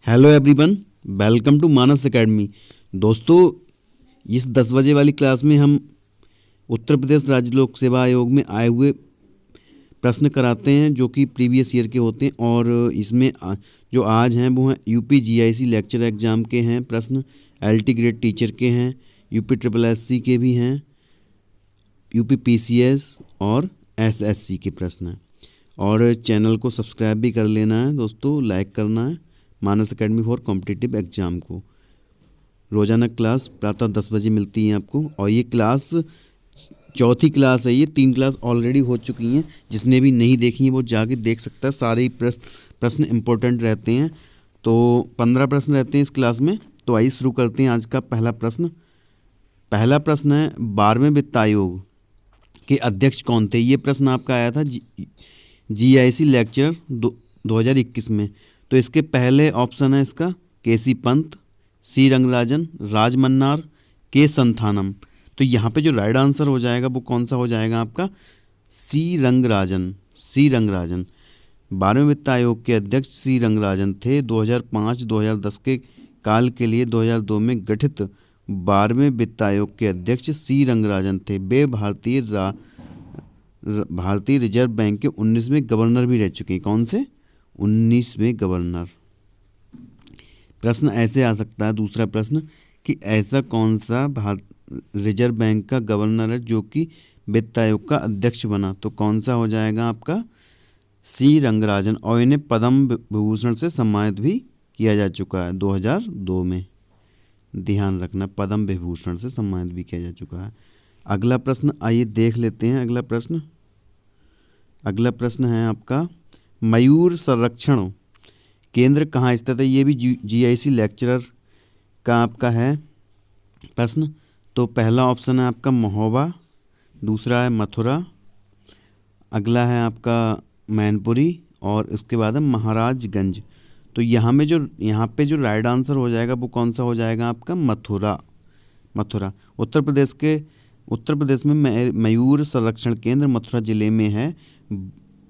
Hello everyone, welcome to Manas academy. दोस्तों, इस 10 बजे वाली क्लास में हम उत्तर प्रदेश राज्य लोक सेवा आयोग में आए हुए प्रश्न कराते हैं जो कि प्रीवियस ईयर के होते हैं। और इसमें जो आज हैं वो हैं यूपी जीआईसी लेक्चर एग्ज़ाम के हैं प्रश्न, एलटी ग्रेड टीचर के हैं, यूपी ट्रिपल एससी के भी हैं, यूपी पीसीएस और एसएससी के प्रश्न हैं। और चैनल को सब्सक्राइब भी कर लेना है दोस्तों, लाइक करना है मानस एकेडमी फॉर कॉम्पिटिटिव एग्जाम को। रोजाना क्लास प्रातः 10 बजे मिलती है आपको। और ये क्लास चौथी क्लास है, ये 3 क्लास ऑलरेडी हो चुकी हैं। जिसने भी नहीं देखी है वो जाके देख सकता है। सारे ही प्रश्न इंपॉर्टेंट रहते हैं। तो 15 प्रश्न रहते हैं इस क्लास में। तो आइए शुरू करते हैं आज का पहला प्रश्न। पहला प्रश्न है 12वें वित्त आयोग के अध्यक्ष कौन थे। ये प्रश्न आपका आया था जीआईसी लेक्चर 2021 में। तो इसके पहले ऑप्शन है इसका केसी पंत, सी रंगराजन, राज मन्नार, के संथानम। तो यहाँ पे जो राइट आंसर हो जाएगा वो कौन सा हो जाएगा आपका सी रंगराजन। सी रंगराजन 12वें वित्त आयोग के अध्यक्ष सी रंगराजन थे। 2005-2010 के काल के लिए 2002 में गठित 12वें वित्त आयोग के अध्यक्ष सी रंगराजन थे। वे भारतीय रिजर्व बैंक के 19वें गवर्नर भी रह चुके हैं। कौन से 19वें गवर्नर। प्रश्न ऐसे आ सकता है दूसरा प्रश्न कि ऐसा कौन सा रिजर्व बैंक का गवर्नर है जो कि वित्त आयोग का अध्यक्ष बना। तो कौन सा हो जाएगा आपका सी रंगराजन। और इन्हें पद्म विभूषण से सम्मानित भी किया जा चुका है 2002 में। ध्यान रखना, पद्म विभूषण से सम्मानित भी किया जा चुका है। अगला प्रश्न आइए देख लेते हैं। अगला प्रश्न है आपका मयूर संरक्षण केंद्र कहाँ स्थित है। ये भी जीआईसी लेक्चरर का आपका है प्रश्न। तो पहला ऑप्शन है आपका महोबा, दूसरा है मथुरा, अगला है आपका मैनपुरी और इसके बाद है महाराजगंज। तो यहाँ पे जो राइट आंसर हो जाएगा वो कौन सा हो जाएगा आपका मथुरा। उत्तर प्रदेश में मयूर संरक्षण केंद्र मथुरा जिले में है।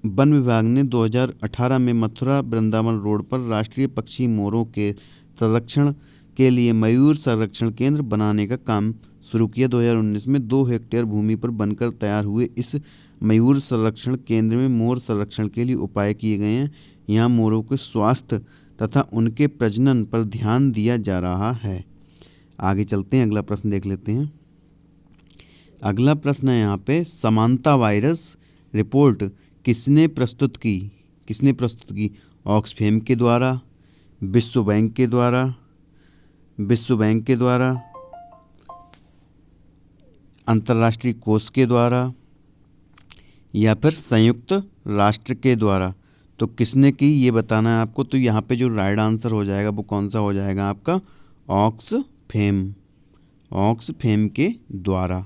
वन विभाग ने 2018 में मथुरा वृंदावन रोड पर राष्ट्रीय पक्षी मोरों के संरक्षण के लिए मयूर संरक्षण केंद्र बनाने का काम शुरू किया। 2019 में 2 हेक्टेयर भूमि पर बनकर तैयार हुए इस मयूर संरक्षण केंद्र में मोर संरक्षण के लिए उपाय किए गए हैं। यहाँ मोरों के स्वास्थ्य तथा उनके प्रजनन पर ध्यान दिया जा रहा है। आगे चलते हैं, अगला प्रश्न देख लेते हैं। अगला प्रश्न है यहाँ पे समानता वायरस रिपोर्ट किसने प्रस्तुत की। ऑक्सफैम के द्वारा, विश्व बैंक के द्वारा, अंतर्राष्ट्रीय कोष के द्वारा या फिर संयुक्त राष्ट्र के द्वारा। तो किसने की ये बताना है आपको। तो यहाँ पे जो राइट आंसर हो जाएगा वो कौन सा हो जाएगा आपका ऑक्सफैम के द्वारा।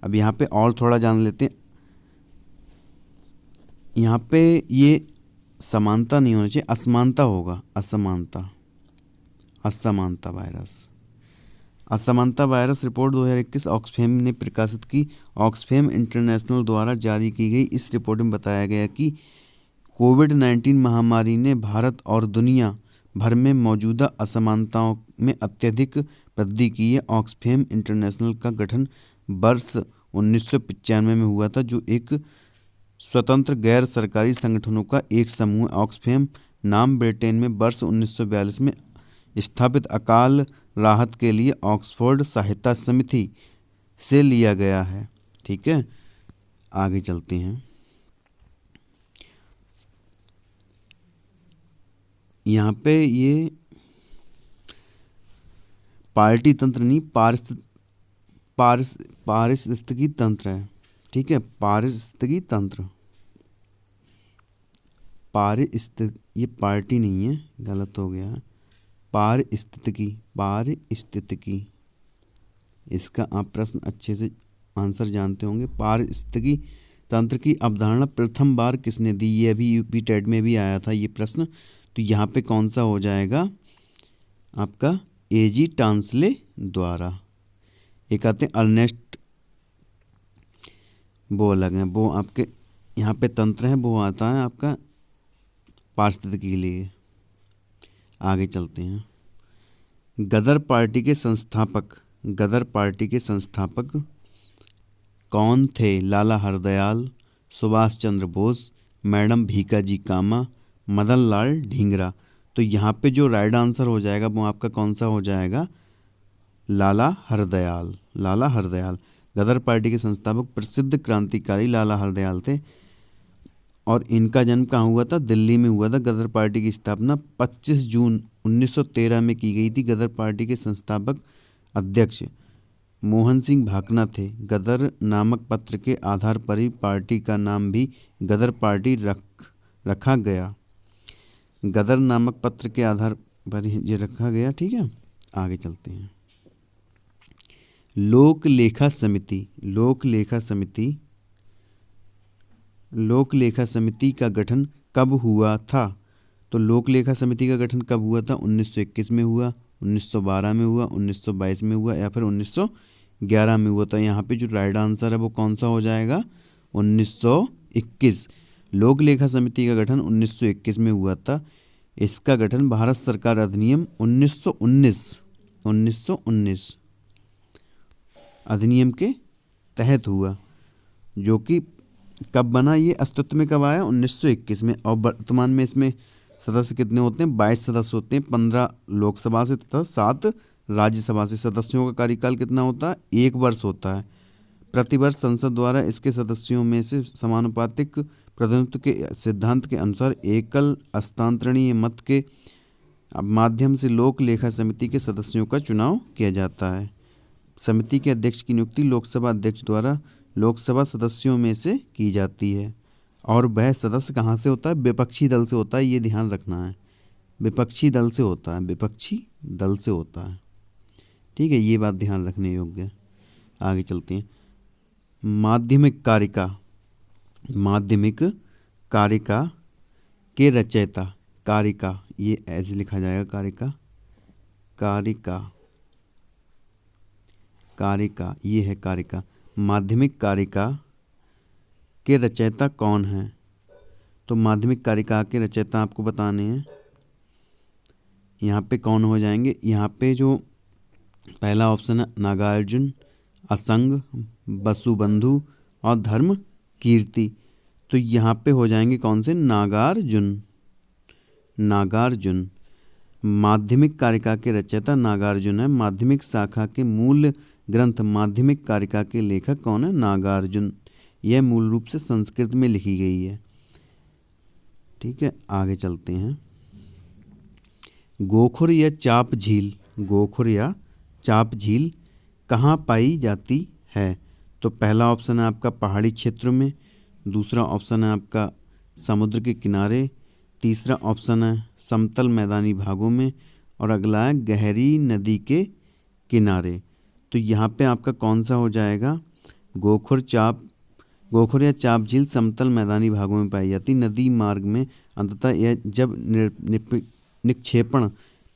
अब यहाँ पे और थोड़ा जान लेते हैं। यहाँ पे ये समानता नहीं होना चाहिए, असमानता होगा। असमानता वायरस रिपोर्ट 2021 ऑक्सफैम ने प्रकाशित की। ऑक्सफैम इंटरनेशनल द्वारा जारी की गई इस रिपोर्ट में बताया गया कि कोविड-19 महामारी ने भारत और दुनिया भर में मौजूदा असमानताओं में अत्यधिक वृद्धि की है। ऑक्सफैम इंटरनेशनल का गठन वर्ष 1995 में हुआ था, जो एक स्वतंत्र गैर सरकारी संगठनों का एक समूह। ऑक्सफैम नाम ब्रिटेन में वर्ष 1942 में स्थापित अकाल राहत के लिए ऑक्सफोर्ड सहायता समिति से लिया गया है। ठीक है, आगे चलते हैं। यहाँ पे ये पार्टी तंत्र नहीं, पारिस्थितिकी तंत्र है। ठीक है, पारिस्थितिकी तंत्र। ये पार्टी नहीं है, गलत हो गया। पारिस्थितिकी इसका आप प्रश्न अच्छे से आंसर जानते होंगे। पारिस्थितिकी तंत्र की अवधारणा प्रथम बार किसने दी। ये अभी यूपी टेट में भी आया था ये प्रश्न। तो यहाँ पे कौन सा हो जाएगा आपका एजी टांसले द्वारा। एक आते हैं अर्नेस्ट, वो अलग हैं, वो आपके यहाँ पे तंत्र है, वो आता है आपका पारिस्थितिकी के लिए। आगे चलते हैं। गदर पार्टी के संस्थापक कौन थे? लाला हरदयाल, सुभाष चंद्र बोस, मैडम भीकाजी कामा, मदन लाल ढींगरा। तो यहाँ पे जो राइट आंसर हो जाएगा वो आपका कौन सा हो जाएगा? लाला हरदयाल। गदर पार्टी के संस्थापक प्रसिद्ध क्रांतिकारी लाला हरदयाल थे और इनका जन्म कहाँ हुआ था? दिल्ली में हुआ था। गदर पार्टी की स्थापना 25 जून 1913 में की गई थी। गदर पार्टी के संस्थापक अध्यक्ष मोहन सिंह भाकना थे। गदर नामक पत्र के आधार पर ही पार्टी का नाम भी गदर पार्टी रखा गया। गदर नामक पत्र के आधार पर ही ये रखा गया। ठीक है, आगे चलते हैं। लोक लेखा समिति का गठन कब हुआ था? तो लोक लेखा समिति का गठन कब हुआ था? 1921 में हुआ, 1912 में हुआ, 1922 में हुआ या फिर 1911 में हुआ था। यहाँ पे जो राइट आंसर है वो कौन सा हो जाएगा? 1921। लोक लेखा समिति का गठन 1921 में हुआ था। इसका गठन भारत सरकार अधिनियम 1919 अधिनियम के तहत हुआ, जो कि कब बना? ये अस्तित्व में कब आया? 1921 में। और वर्तमान में इसमें सदस्य कितने होते हैं? 22 सदस्य होते हैं, 15 लोकसभा से तथा 7 राज्यसभा से। सदस्यों का कार्यकाल कितना होता है? 1 वर्ष होता है। प्रतिवर्ष संसद द्वारा इसके सदस्यों में से समानुपातिक प्रतिनिधित्व के सिद्धांत के अनुसार एकल हस्तांतरणीय मत के माध्यम से लोक लेखा समिति के सदस्यों का चुनाव किया जाता है। समिति के अध्यक्ष की नियुक्ति लोकसभा अध्यक्ष द्वारा लोकसभा सदस्यों में से की जाती है और वह सदस्य कहाँ से होता है? विपक्षी दल से होता है। ये ध्यान रखना है, विपक्षी दल से होता है। ठीक है, ये बात ध्यान रखने योग्य है। आगे चलते हैं। माध्यमिक कारिका के रचयिता, कारिका ये ऐसे लिखा जाएगा, कारिका ये है कारिका। माध्यमिक कारिका के रचयिता कौन है? तो माध्यमिक कारिका के रचयिता आपको बताने हैं। यहाँ पे कौन हो जाएंगे? यहाँ पे जो पहला ऑप्शन है नागार्जुन, असंग, वसुबंधु और धर्म कीर्ति। तो यहाँ पे हो जाएंगे कौन से? नागार्जुन। माध्यमिक कारिका के रचयिता नागार्जुन है। माध्यमिक शाखा के मूल ग्रंथ माध्यमिक कारिका के लेखक कौन है? नागार्जुन। यह मूल रूप से संस्कृत में लिखी गई है। ठीक है, आगे चलते हैं। गोखुर या चाप झील कहाँ पाई जाती है? तो पहला ऑप्शन है आपका पहाड़ी क्षेत्र में, दूसरा ऑप्शन है आपका समुद्र के किनारे, तीसरा ऑप्शन है समतल मैदानी भागों में और अगला है गहरी नदी के किनारे। तो यहाँ पे आपका कौन सा हो जाएगा? गोखुर या चाप झील समतल मैदानी भागों में पाई जाती नदी मार्ग में अंततः यह जब निक्षेपण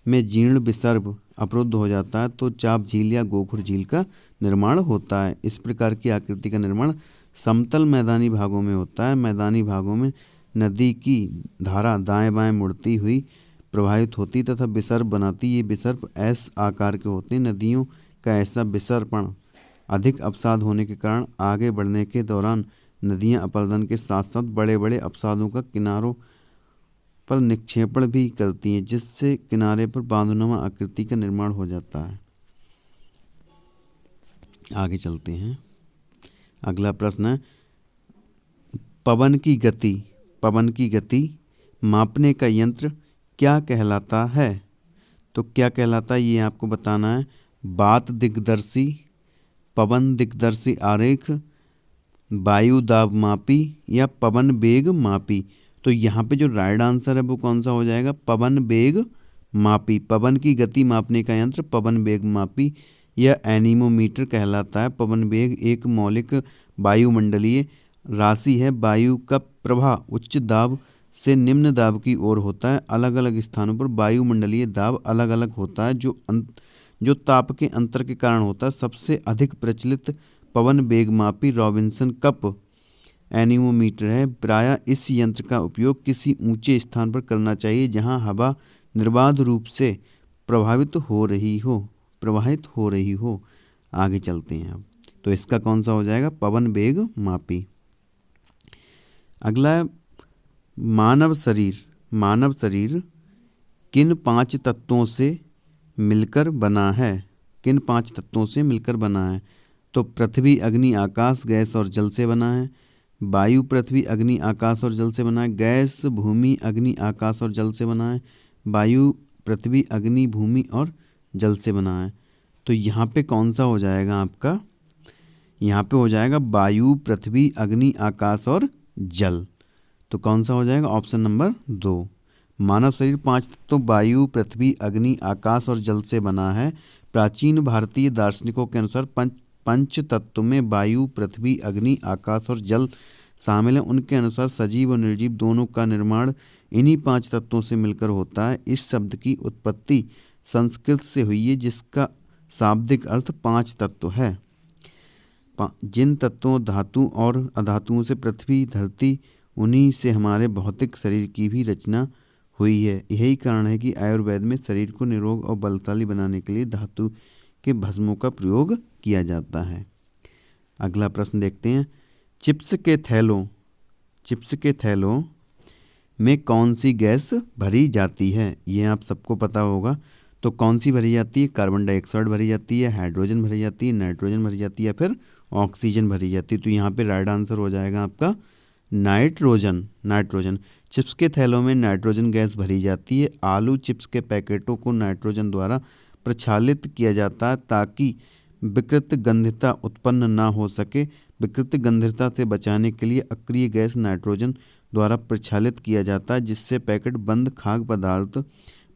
में जीर्ण विसर्ग अवरुद्ध हो जाता है तो चाप झील या गोखुर झील का निर्माण होता है। इस प्रकार की आकृति का निर्माण समतल मैदानी भागों में होता है। मैदानी भागों में नदी की धारा दाएं बाएं मुड़ती हुई प्रवाहित होती तथा विसर्ग बनाती। ये विसर्ग एस आकार के होते हैं। नदियों का ऐसा विसर्पण अधिक अवसाद होने के कारण आगे बढ़ने के दौरान नदियां अपरदन के साथ साथ बड़े बड़े अवसादों का किनारों पर निक्षेपण भी करती हैं, जिससे किनारे पर बांधनुमा आकृति का निर्माण हो जाता है। आगे चलते हैं। अगला प्रश्न है पवन की गति मापने का यंत्र क्या कहलाता है? तो क्या कहलाता है ये आपको बताना है। बात दिग्दर्शी, पवन दिग्दर्शी आरेख, वायु दाब मापी या पवन वेग मापी। तो यहाँ पे जो राइट आंसर है वो कौन सा हो जाएगा? पवन वेग मापी। पवन की गति मापने का यंत्र पवन वेग मापी या एनीमोमीटर कहलाता है। पवन वेग एक मौलिक वायुमंडलीय राशि है। वायु का प्रवाह उच्च दाब से निम्न दाब की ओर होता है। अलग अलग स्थानों पर वायुमंडलीय दाब अलग अलग होता है जो ताप के अंतर के कारण होता है। सबसे अधिक प्रचलित पवन वेग मापी रॉबिन्सन कप एनीमोमीटर है। प्रायः इस यंत्र का उपयोग किसी ऊंचे स्थान पर करना चाहिए जहां हवा निर्बाध रूप से प्रवाहित हो रही हो। आगे चलते हैं अब। तो इसका कौन सा हो जाएगा? पवन वेग मापी। अगला, मानव शरीर किन 5 तत्वों से मिलकर बना है? किन 5 तत्वों से मिलकर बना है? तो पृथ्वी, अग्नि, आकाश, गैस और जल से बना है। वायु पृथ्वी, अग्नि, आकाश और जल से बना है। गैस भूमि, अग्नि, आकाश और जल से बना है। वायु पृथ्वी, अग्नि, भूमि और जल से बना है। तो यहाँ पे कौन सा हो जाएगा आपका? यहाँ पे हो जाएगा वायु पृथ्वी, अग्नि, आकाश और जल। तो कौन सा हो जाएगा? Option number 2। मानव शरीर 5 तत्वों वायु, पृथ्वी, अग्नि, आकाश और जल से बना है। प्राचीन भारतीय दार्शनिकों के अनुसार पंच तत्व में वायु, पृथ्वी, अग्नि, आकाश और जल शामिल है। उनके अनुसार सजीव और निर्जीव दोनों का निर्माण इन्हीं 5 तत्वों से मिलकर होता है। इस शब्द की उत्पत्ति संस्कृत से हुई है, जिसका शाब्दिक अर्थ 5 तत्व है। जिन तत्वों, धातु और अधातुओं से पृथ्वी, धरती, उन्हीं से हमारे भौतिक शरीर की भी रचना हुई है। यही कारण है कि आयुर्वेद में शरीर को निरोग और बलशाली बनाने के लिए धातु के भस्मों का प्रयोग किया जाता है। अगला प्रश्न देखते हैं। चिप्स के थैलों में कौन सी गैस भरी जाती है? ये आप सबको पता होगा। तो कौन सी भरी जाती है? कार्बन डाइऑक्साइड भरी जाती है, हाइड्रोजन भरी जाती है, नाइट्रोजन भरी जाती है या फिर ऑक्सीजन भरी जाती है। तो यहाँ पे राइट आंसर हो जाएगा आपका नाइट्रोजन। चिप्स के थैलों में नाइट्रोजन गैस भरी जाती है। आलू चिप्स के पैकेटों को नाइट्रोजन द्वारा प्रक्षालित किया जाता है ताकि विकृत गंधता उत्पन्न ना हो सके। विकृत गंधता से बचाने के लिए अक्रिय गैस नाइट्रोजन द्वारा प्रक्षालित किया जाता है, जिससे पैकेट बंद खाद्य पदार्थ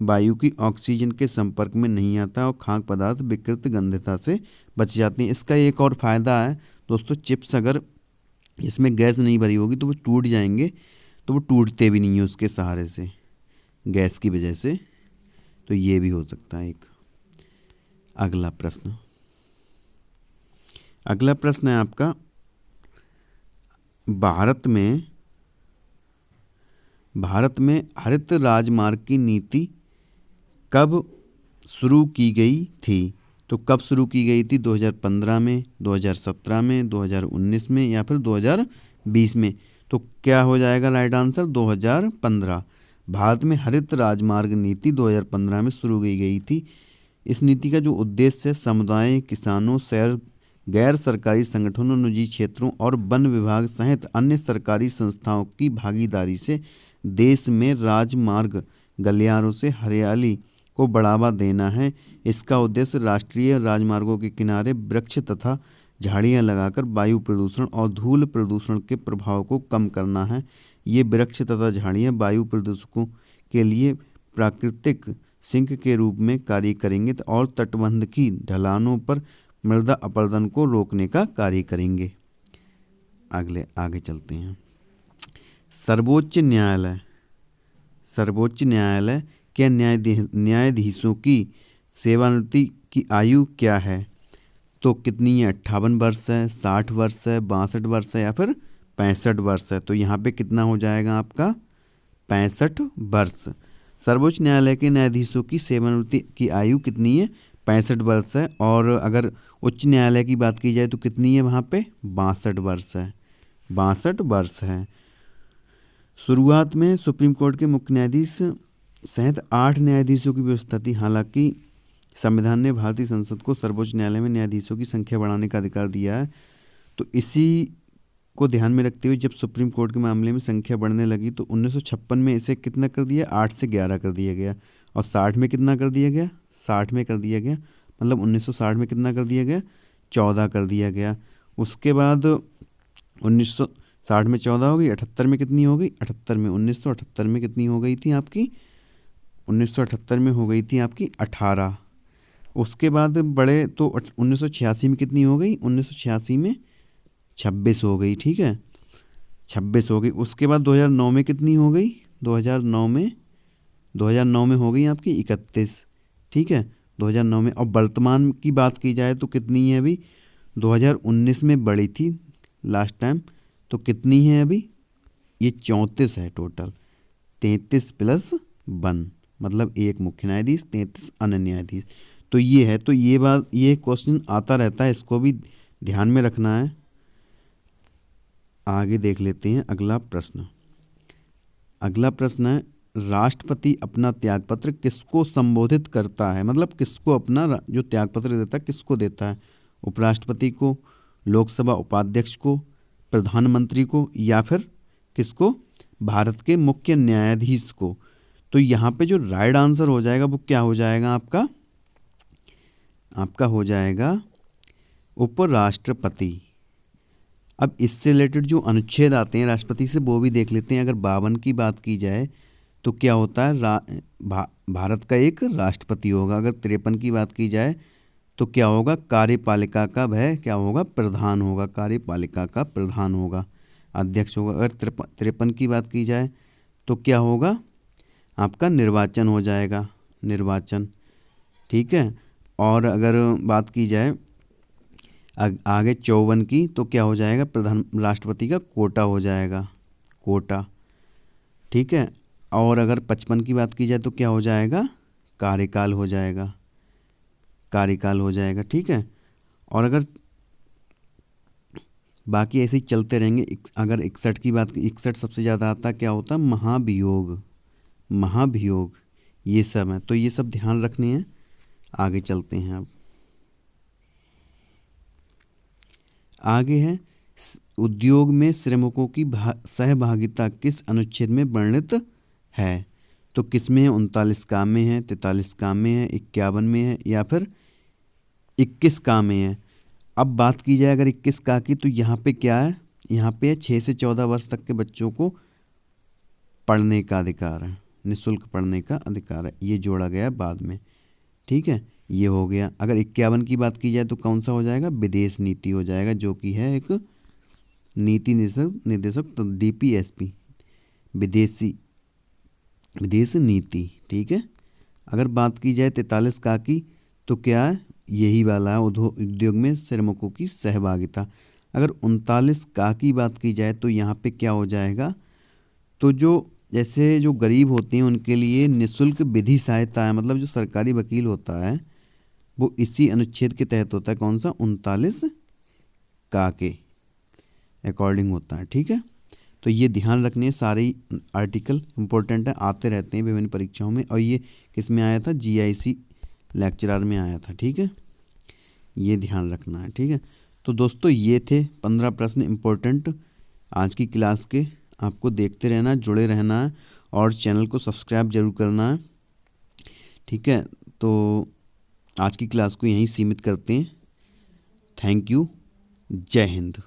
वायु की ऑक्सीजन के संपर्क में नहीं आता और खाद्य पदार्थ विकृत गंधता से बच जाते हैं। इसका एक और फायदा है दोस्तों, चिप्स अगर इसमें गैस नहीं भरी होगी तो वो टूट जाएंगे, तो वो टूटते भी नहीं है उसके सहारे से, गैस की वजह से। तो ये भी हो सकता है एक। अगला प्रश्न है आपका, भारत में हरित राजमार्ग की नीति कब शुरू की गई थी? तो कब शुरू की गई थी? 2015 में, 2017 में, 2019 में या फिर 2020 में? तो क्या हो जाएगा राइट आंसर? 2015। भारत में हरित राजमार्ग नीति 2015 में शुरू की गई थी। इस नीति का जो उद्देश्य है, समुदाय, किसानों, शहर, गैर सरकारी संगठनों, निजी क्षेत्रों और वन विभाग सहित अन्य सरकारी संस्थाओं की भागीदारी से देश में राजमार्ग, गलियारों से हरियाली को बढ़ावा देना है। इसका उद्देश्य राष्ट्रीय राजमार्गों के किनारे वृक्ष तथा झाड़ियां लगाकर वायु प्रदूषण और धूल प्रदूषण के प्रभाव को कम करना है। ये वृक्ष तथा झाड़ियां वायु प्रदूषकों के लिए प्राकृतिक सिंक के रूप में कार्य करेंगे और तटबंध की ढलानों पर मृदा अपरदन को रोकने का कार्य करेंगे। आगे चलते हैं। सर्वोच्च न्यायालय के न्यायाधीशों की सेवानिवृत्ति की आयु क्या है? तो कितनी है? 58 वर्ष है, 60 वर्ष है, 62 वर्ष है या फिर 65 वर्ष है? तो यहाँ पे कितना हो जाएगा आपका? 65 वर्ष। सर्वोच्च न्यायालय के न्यायाधीशों की सेवानिवृत्ति की आयु कितनी है? 65 वर्ष है। और अगर उच्च न्यायालय की बात की जाए तो कितनी है वहाँ पे? 62 वर्ष है। 62 वर्ष है। शुरुआत में सुप्रीम कोर्ट के मुख्य न्यायाधीश सहित 8 न्यायाधीशों की व्यवस्था थी। हालांकि संविधान ने भारतीय संसद को सर्वोच्च न्यायालय में न्यायाधीशों की संख्या बढ़ाने का अधिकार दिया है। तो इसी को ध्यान में रखते हुए जब सुप्रीम कोर्ट के मामले में संख्या बढ़ने लगी तो 1956 में इसे कितना कर दिया? 8 से 11 कर दिया गया। और 60 में कितना कर दिया गया? 60 में कर दिया गया। मतलब 1960 में कितना कर दिया गया? 14 कर दिया गया। उसके बाद 1960 में 14 हो गई। 78 में कितनी हो गई? 78 में 1978 में कितनी हो गई थी आपकी? 1978 में हो गई थी आपकी 18। उसके बाद बढ़े तो 1986 में कितनी हो गई? 1986 में 26 हो गई। ठीक है, 26 हो गई। उसके बाद 2009 में कितनी हो गई? 2009 में हो गई आपकी 31। ठीक है, 2009 में। और वर्तमान की बात की जाए तो कितनी है अभी? 2019 में बढ़ी थी लास्ट टाइम तो कितनी है अभी? ये 34 है टोटल। 33 प्लस 1 मतलब एक मुख्य न्यायाधीश, 33 अन्य न्यायाधीश। तो ये है, तो ये बात, ये क्वेश्चन आता रहता है, इसको भी ध्यान में रखना है। आगे देख लेते हैं अगला प्रश्न। अगला प्रश्न है, राष्ट्रपति अपना त्यागपत्र किसको संबोधित करता है? मतलब किसको अपना जो त्यागपत्र देता है किसको देता है? उपराष्ट्रपति को, लोकसभा उपाध्यक्ष को, प्रधानमंत्री को, या फिर किसको? भारत के मुख्य न्यायाधीश को। तो यहाँ पे जो राइट आंसर हो जाएगा वो क्या हो जाएगा आपका? आपका हो जाएगा उपराष्ट्रपति। अब इससे रिलेटेड जो अनुच्छेद आते हैं राष्ट्रपति से वो भी देख लेते हैं। अगर 52 की बात की जाए तो क्या होता है? भारत का एक राष्ट्रपति होगा। अगर 53 की बात की जाए तो क्या होगा? कार्यपालिका का वह क्या होगा? प्रधान होगा। कार्यपालिका का प्रधान होगा, अध्यक्ष होगा। अगर 53 की बात की जाए तो क्या होगा? आपका निर्वाचन हो जाएगा, निर्वाचन। ठीक है। और अगर बात की जाए आगे 54 की तो क्या हो जाएगा? राष्ट्रपति का कोटा हो जाएगा, कोटा। ठीक है। और अगर 55 की बात की जाए तो क्या हो जाएगा? कार्यकाल हो जाएगा, कार्यकाल हो जाएगा। ठीक है। और अगर बाकी ऐसे ही चलते रहेंगे। अगर 61 की बात, 61 सबसे ज़्यादा आता क्या होता? महाभियोग, महाभियोग, ये सब है। तो ये सब ध्यान रखने हैं। आगे चलते हैं। अब आगे है, उद्योग में श्रमिकों की सहभागिता किस अनुच्छेद में वर्णित है? तो किस में है? 39 का में है, 43 का में है, 51 में है, या फिर 21 का में है। अब बात की जाए अगर 21 का की तो यहाँ पे क्या है? यहाँ पे 6 से 14 वर्ष तक के बच्चों को पढ़ने का अधिकार है, निःशुल्क पढ़ने का अधिकार है। ये जोड़ा गया बाद में। ठीक है, ये हो गया। अगर 51 की बात की जाए तो कौन सा हो जाएगा? विदेश नीति हो जाएगा, जो कि है एक नीति निर्देशक, तो DPSP, विदेश नीति। ठीक है। अगर बात की जाए 43 का की तो क्या है? यही वाला है, उद्योग में श्रमिकों की सहभागिता। अगर 39 का की बात की जाए तो यहाँ पे क्या हो जाएगा? तो जो जैसे जो गरीब होते हैं उनके लिए निःशुल्क विधि सहायता है, मतलब जो सरकारी वकील होता है वो इसी अनुच्छेद के तहत होता है। कौन सा? 39 का के अकॉर्डिंग होता है। ठीक है। तो ये ध्यान रखने, सारे आर्टिकल इंपॉर्टेंट है, आते रहते हैं विभिन्न परीक्षाओं में। और ये किस में आया था? GIC लेक्चरर में आया था। ठीक है, ये ध्यान रखना है। ठीक है। तो दोस्तों ये थे 15 प्रश्न इंपॉर्टेंट आज की क्लास के। आपको देखते रहना, जुड़े रहना है और चैनल को सब्सक्राइब जरूर करना है। ठीक है। तो आज की क्लास को यहीं सीमित करते हैं। Thank you. जय हिंद।